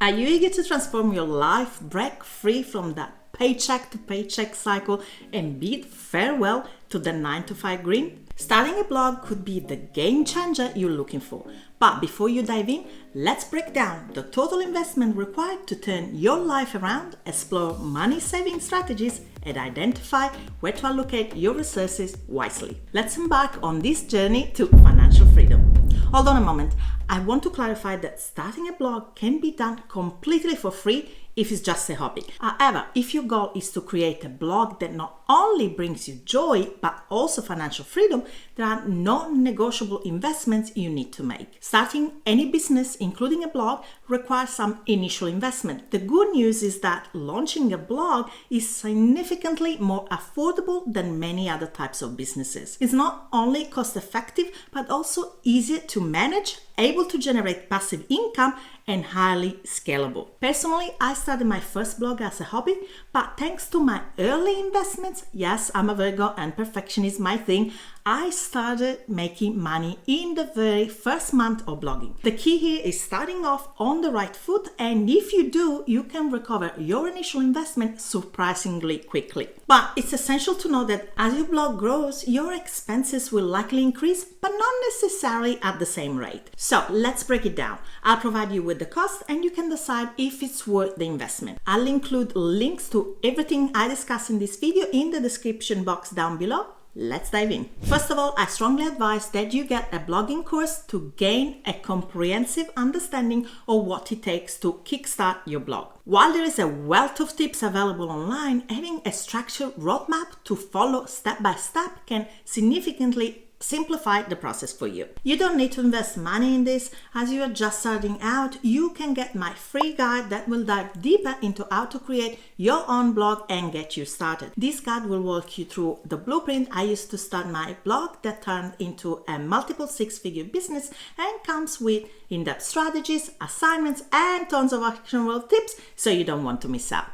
Are you eager to transform your life, break free from that paycheck to paycheck cycle and bid farewell to the 9-to-5 grind? Starting a blog could be the game changer you're looking for. But before you dive in, let's break down the total investment required to turn your life around, explore money-saving strategies, and identify where to allocate your resources wisely. Let's embark on this journey to financial freedom. Hold on a moment. I want to clarify that starting a blog can be done completely for free if it's just a hobby. However, if your goal is to create a blog that not only brings you joy, but also financial freedom, there are non-negotiable investments you need to make. Starting any business, including a blog, requires some initial investment. The good news is that launching a blog is significantly more affordable than many other types of businesses. It's not only cost-effective, but also easier to manage, able to generate passive income, and highly scalable. Personally, I started my first blog as a hobby, but thanks to my early investments, yes, I'm a Virgo and perfection is my thing, I started making money in the very first month of blogging. The key here is starting off on the right foot, and if you do, you can recover your initial investment surprisingly quickly. But it's essential to know that as your blog grows, your expenses will likely increase, but not necessarily at the same rate. So let's break it down. I'll provide you with the cost and you can decide if it's worth the investment. I'll include links to everything I discuss in this video in the description box down below. Let's dive in. First of all, I strongly advise that you get a blogging course to gain a comprehensive understanding of what it takes to kickstart your blog. While there is a wealth of tips available online, having a structured roadmap to follow step by step can significantly simplify the process for you. You don't need to invest money in this. As you are just starting out, you can get my free guide that will dive deeper into how to create your own blog and get you started. This guide will walk you through the blueprint I used to start my blog that turned into a multiple six-figure business and comes with in-depth strategies, assignments, and tons of actionable tips so you don't want to miss out.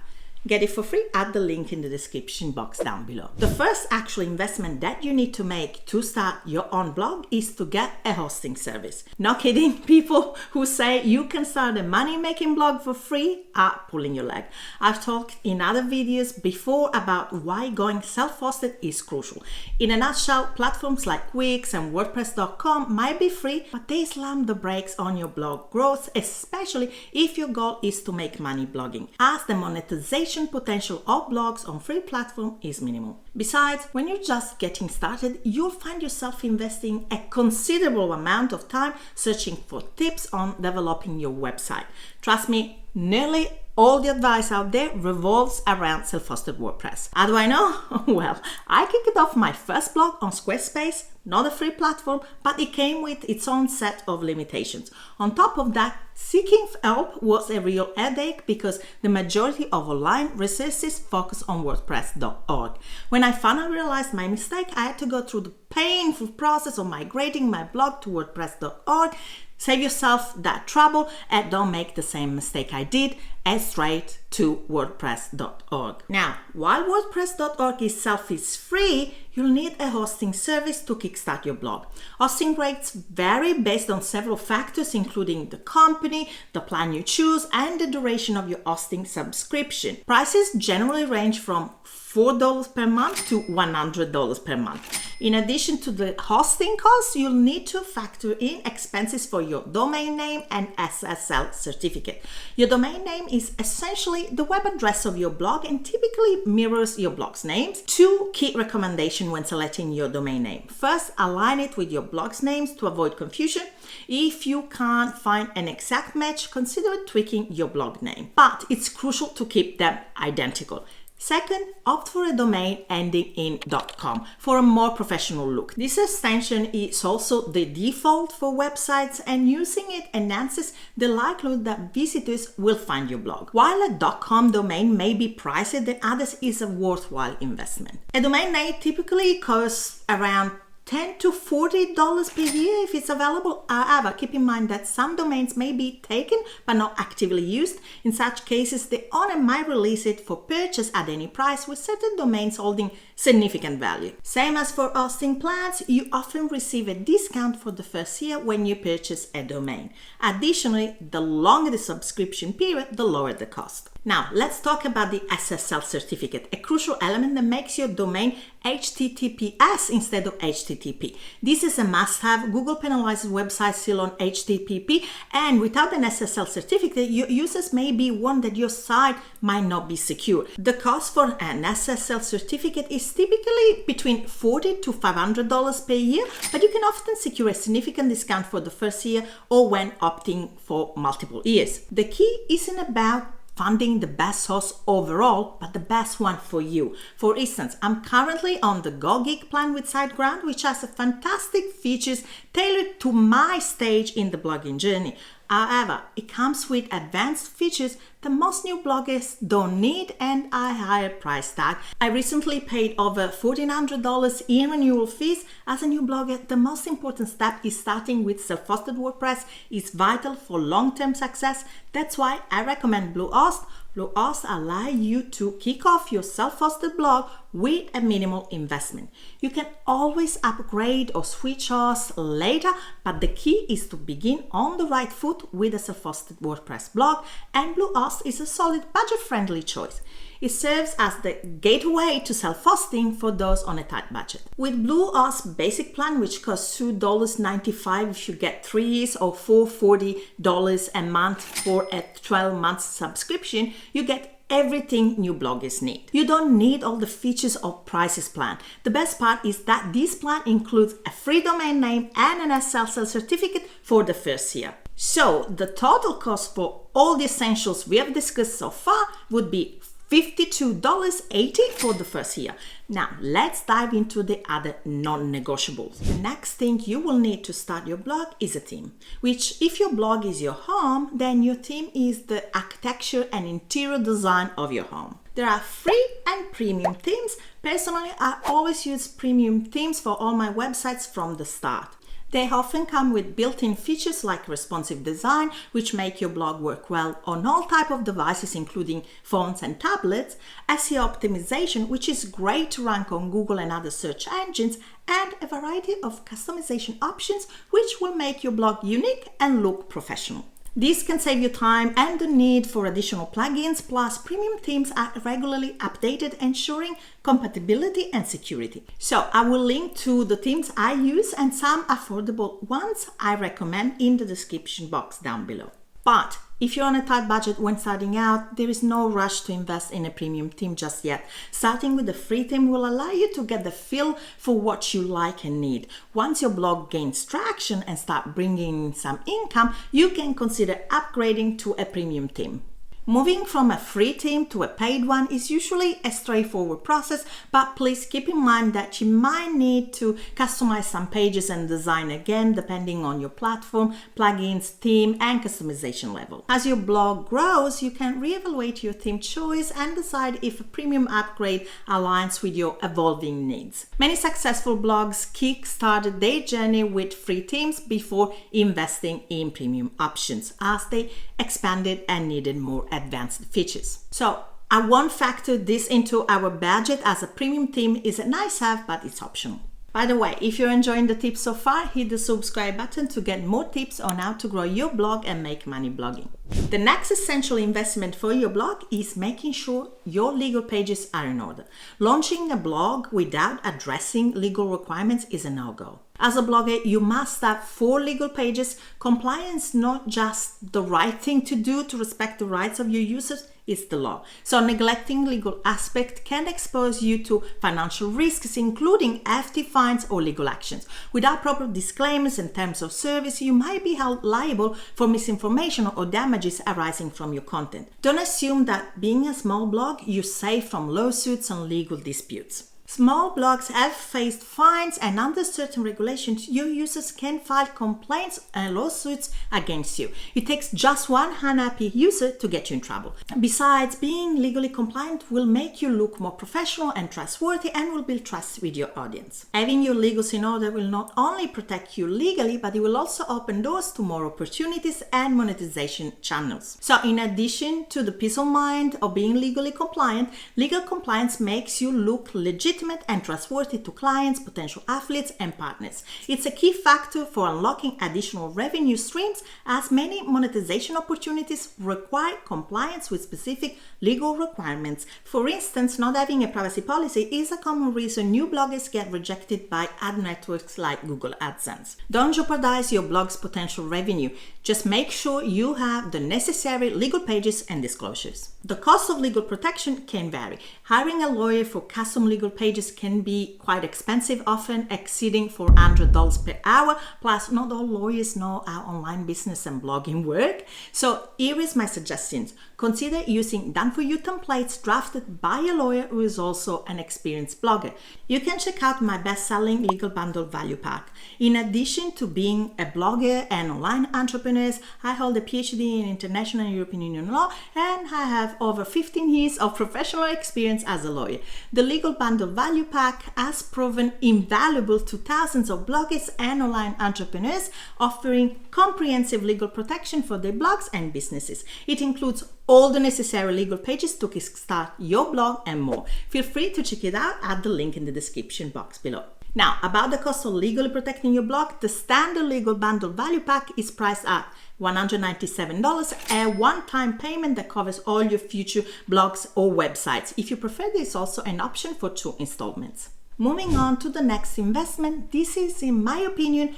Get it for free at the link in the description box down below. The first actual investment that you need to make to start your own blog is to get a hosting service. No kidding, people who say you can start a money-making blog for free are pulling your leg. I've talked in other videos before about why going self-hosted is crucial. In a nutshell, platforms like Wix and WordPress.com might be free, but they slam the brakes on your blog growth, especially if your goal is to make money blogging, as the monetization potential of blogs on free platform is minimal. Besides, when you're just getting started, you'll find yourself investing a considerable amount of time searching for tips on developing your website. Trust me, nearly all the advice out there revolves around self-hosted WordPress. How do I know? Well, I kicked off my first blog on Squarespace, not a free platform, but it came with its own set of limitations. On top of that, seeking help was a real headache because the majority of online resources focus on WordPress.org. When I finally realized my mistake, I had to go through the painful process of migrating my blog to WordPress.org. Save yourself that trouble and don't make the same mistake I did. Head straight to WordPress.org. Now, while WordPress.org itself is free, you'll need a hosting service to kickstart your blog. Hosting rates vary based on several factors, including the company, the plan you choose, and the duration of your hosting subscription. Prices generally range from $4 per month to $100 per month. In addition to the hosting costs, you'll need to factor in expenses for your domain name and SSL certificate. Your domain name is essentially the web address of your blog and typically mirrors your blog's names. Two key recommendations when selecting your domain name. First, align it with your blog's names to avoid confusion. If you can't find an exact match, consider tweaking your blog name. But it's crucial to keep them identical. Second, opt for a domain ending in .com for a more professional look. This extension is also the default for websites, and using it enhances the likelihood that visitors will find your blog. While a .com domain may be pricier than others, is a worthwhile investment. A domain name typically costs around $10 to $40 per year if it's available. However, keep in mind that some domains may be taken but not actively used. In such cases, the owner might release it for purchase at any price, with certain domains holding significant value. Same as for hosting plans, you often receive a discount for the first year when you purchase a domain. Additionally, the longer the subscription period, the lower the cost. Now, let's talk about the SSL certificate, a crucial element that makes your domain HTTPS instead of HTTP. This is a must-have. Google penalizes websites still on HTTP, and without an SSL certificate, your users may be warned that your site might not be secure. The cost for an SSL certificate is typically between $40 to $500 per year, but you can often secure a significant discount for the first year or when opting for multiple years. The key isn't about finding the best source overall, but the best one for you. For instance, I'm currently on the Go Geek plan with SiteGround, which has fantastic features tailored to my stage in the blogging journey. However, it comes with advanced features that most new bloggers don't need and a higher price tag. I recently paid over $1,400 in renewal fees. As a new blogger, the most important step is starting with self-hosted WordPress. It's vital for long-term success. That's why I recommend Bluehost. Bluehost allows you to kick off your self-hosted blog with a minimal investment. You can always upgrade or switch hosts later, but the key is to begin on the right foot with a self-hosted WordPress blog, and Bluehost is a solid budget-friendly choice. It serves as the gateway to self-hosting for those on a tight budget. With Bluehost's basic plan, which costs $2.95 if you get 3 years or $440 a month for a 12-month subscription, you get everything new bloggers need. You don't need all the features of Price's plan. The best part is that this plan includes a free domain name and an SSL certificate for the first year. So the total cost for all the essentials we have discussed so far would be $52.80 for the first year. Now, let's dive into the other non-negotiables. The next thing you will need to start your blog is a theme, which if your blog is your home, then your theme is the architecture and interior design of your home. There are free and premium themes. Personally, I always use premium themes for all my websites from the start. They often come with built-in features like responsive design, which make your blog work well on all types of devices, including phones and tablets, SEO optimization, which is great to rank on Google and other search engines, and a variety of customization options, which will make your blog unique and look professional. This can save you time and the need for additional plugins, plus premium themes are regularly updated, ensuring compatibility and security. So I will link to the themes I use and some affordable ones I recommend in the description box down below. But if you're on a tight budget when starting out, there is no rush to invest in a premium theme just yet. Starting with a free theme will allow you to get the feel for what you like and need. Once your blog gains traction and start bringing in some income, you can consider upgrading to a premium theme. Moving from a free theme to a paid one is usually a straightforward process, but please keep in mind that you might need to customize some pages and design again depending on your platform, plugins, theme, and customization level. As your blog grows, you can reevaluate your theme choice and decide if a premium upgrade aligns with your evolving needs. Many successful blogs kick-started their journey with free themes before investing in premium options, as they expanded and needed more advanced features. So I won't factor this into our budget, as a premium theme is a nice have, but it's optional. By the way, if you're enjoying the tips so far, hit the subscribe button to get more tips on how to grow your blog and make money blogging. The next essential investment for your blog is making sure your legal pages are in order. Launching a blog without addressing legal requirements is a no-go. As a blogger, you must have 4 legal pages. Compliance is not just the right thing to do to respect the rights of your users, it's the law. So neglecting legal aspect can expose you to financial risks, including hefty fines or legal actions. Without proper disclaimers and terms of service, you might be held liable for misinformation or damages arising from your content. Don't assume that being a small blog, you're safe from lawsuits and legal disputes. Small blogs have faced fines, and under certain regulations, your users can file complaints and lawsuits against you. It takes just one unhappy user to get you in trouble. Besides, being legally compliant will make you look more professional and trustworthy and will build trust with your audience. Having your legals in order will not only protect you legally, but it will also open doors to more opportunities and monetization channels. So in addition to the peace of mind of being legally compliant, legal compliance makes you look legitimate and trustworthy to clients, potential affiliates, and partners. It's a key factor for unlocking additional revenue streams, as many monetization opportunities require compliance with specific legal requirements. For instance, not having a privacy policy is a common reason new bloggers get rejected by ad networks like Google AdSense. Don't jeopardize your blog's potential revenue. Just make sure you have the necessary legal pages and disclosures. The cost of legal protection can vary. Hiring a lawyer for custom legal pages can be quite expensive, often exceeding $400 per hour. Plus, not all lawyers know how online business and blogging work. So here is my suggestions. Consider using done-for-you templates drafted by a lawyer who is also an experienced blogger. You can check out my best-selling Legal Bundle Value Pack. In addition to being a blogger and online entrepreneur, I hold a PhD in International and European Union Law, and I have over 15 years of professional experience as a lawyer. The Legal Bundle Value Pack has proven invaluable to thousands of bloggers and online entrepreneurs, offering comprehensive legal protection for their blogs and businesses. It includes all the necessary legal pages to kickstart your blog and more. Feel free to check it out at the link in the description box below. Now, about the cost of legally protecting your blog, the standard Legal Bundle Value Pack is priced at $197, a one-time payment that covers all your future blogs or websites. If you prefer, there is also an option for 2 installments. Moving on to the next investment, this is, in my opinion,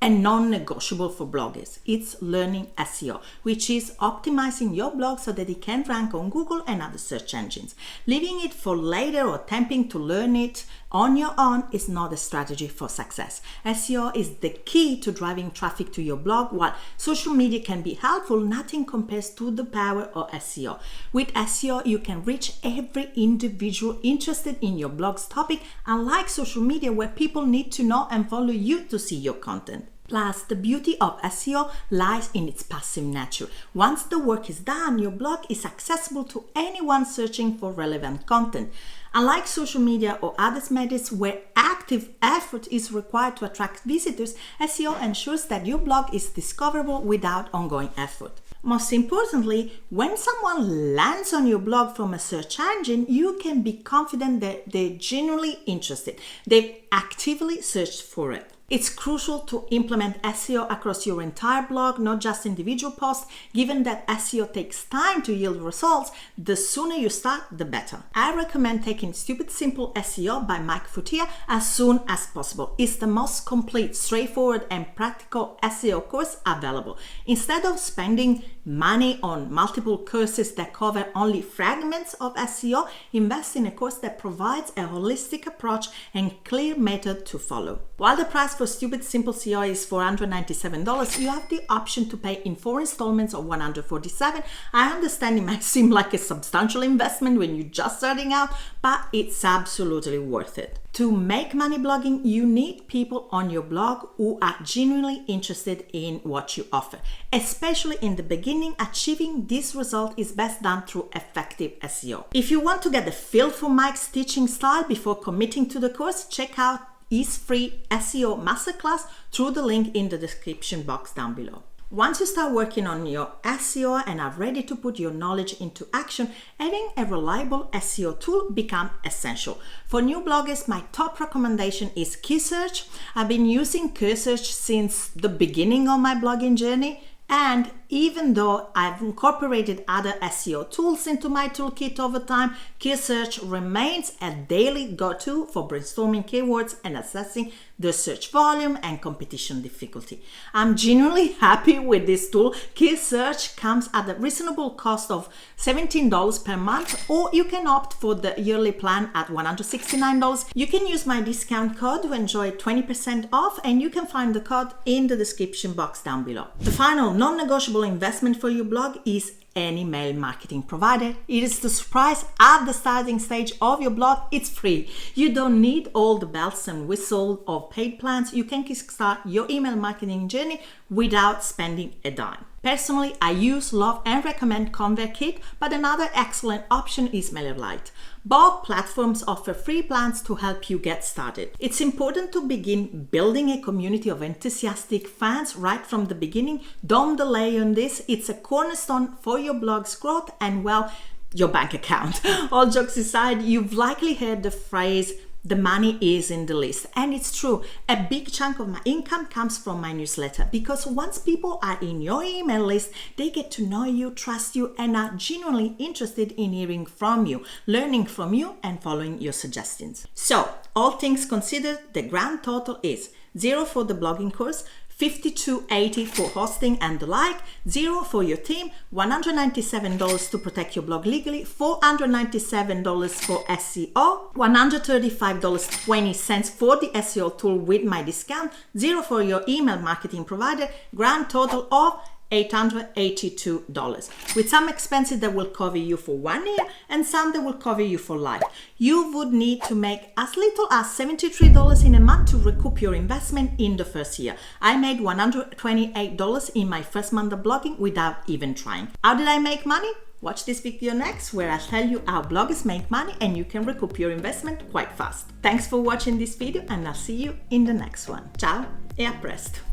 a non-negotiable for bloggers. It's learning SEO, which is optimizing your blog so that it can rank on Google and other search engines. Leaving it for later or attempting to learn it on your own is not a strategy for success. SEO is the key to driving traffic to your blog. While social media can be helpful, nothing compares to the power of SEO. With SEO, you can reach every individual interested in your blog's topic, unlike social media where people need to know and follow you to see your content. Plus, the beauty of SEO lies in its passive nature. Once the work is done, your blog is accessible to anyone searching for relevant content. Unlike social media or other methods where active effort is required to attract visitors, SEO ensures that your blog is discoverable without ongoing effort. Most importantly, when someone lands on your blog from a search engine, you can be confident that they're genuinely interested. They've actively searched for it. It's crucial to implement SEO across your entire blog, not just individual posts. Given that SEO takes time to yield results, the sooner you start, the better. I recommend taking Stupid Simple SEO by Mike Futia as soon as possible. It's the most complete, straightforward, and practical SEO course available. Instead of spending money on multiple courses that cover only fragments of SEO, invest in a course that provides a holistic approach and clear method to follow. While the price for Stupid Simple SEO is $497, you have the option to pay in 4 installments of $147. I understand it might seem like a substantial investment when you're just starting out, but it's absolutely worth it. To make money blogging, you need people on your blog who are genuinely interested in what you offer. Especially in the beginning, achieving this result is best done through effective SEO. If you want to get the feel for Mike's teaching style before committing to the course, check out his free SEO masterclass through the link in the description box down below. Once you start working on your SEO and are ready to put your knowledge into action, having a reliable SEO tool becomes essential. For new bloggers, my top recommendation is Keywsearch. I've been using Keywsearch since the beginning of my blogging journey, and even though I've incorporated other SEO tools into my toolkit over time, Keywsearch remains a daily go-to for brainstorming keywords and assessing the search volume and competition difficulty. I'm genuinely happy with this tool. Keywsearch comes at a reasonable cost of $17 per month, or you can opt for the yearly plan at $169. You can use my discount code to enjoy 20% off, and you can find the code in the description box down below. The final non-negotiable investment for your blog is any mail marketing provider. It is the surprise at the starting stage of your blog. It's free. You don't need all the bells and whistles of paid plans. You can kickstart your email marketing journey without spending a dime. Personally, I use, love and recommend ConvertKit, but another excellent option is MailerLite. Both platforms offer free plans to help you get started. It's important to begin building a community of enthusiastic fans right from the beginning. Don't delay on this. It's a cornerstone for your blog's growth and, well, your bank account. All jokes aside, you've likely heard the phrase, "The money is in the list." And it's true. A big chunk of my income comes from my newsletter, because once people are in your email list, they get to know you, trust you, and are genuinely interested in hearing from you, learning from you, and following your suggestions. So, all things considered, the grand total is 0 for the blogging course, $52.80 for hosting and the like, 0 for your team, $197 to protect your blog legally, $497 for SEO, $135.20 for the SEO tool with my discount, 0 for your email marketing provider, grand total of $882, with some expenses that will cover you for 1 year and some that will cover you for life. You would need to make as little as $73 in a month to recoup your investment in the first year. I made $128 in my first month of blogging without even trying. How did I make money? Watch this video next, where I tell you how bloggers make money and you can recoup your investment quite fast. Thanks for watching this video, and I'll see you in the next one. Ciao e a presto!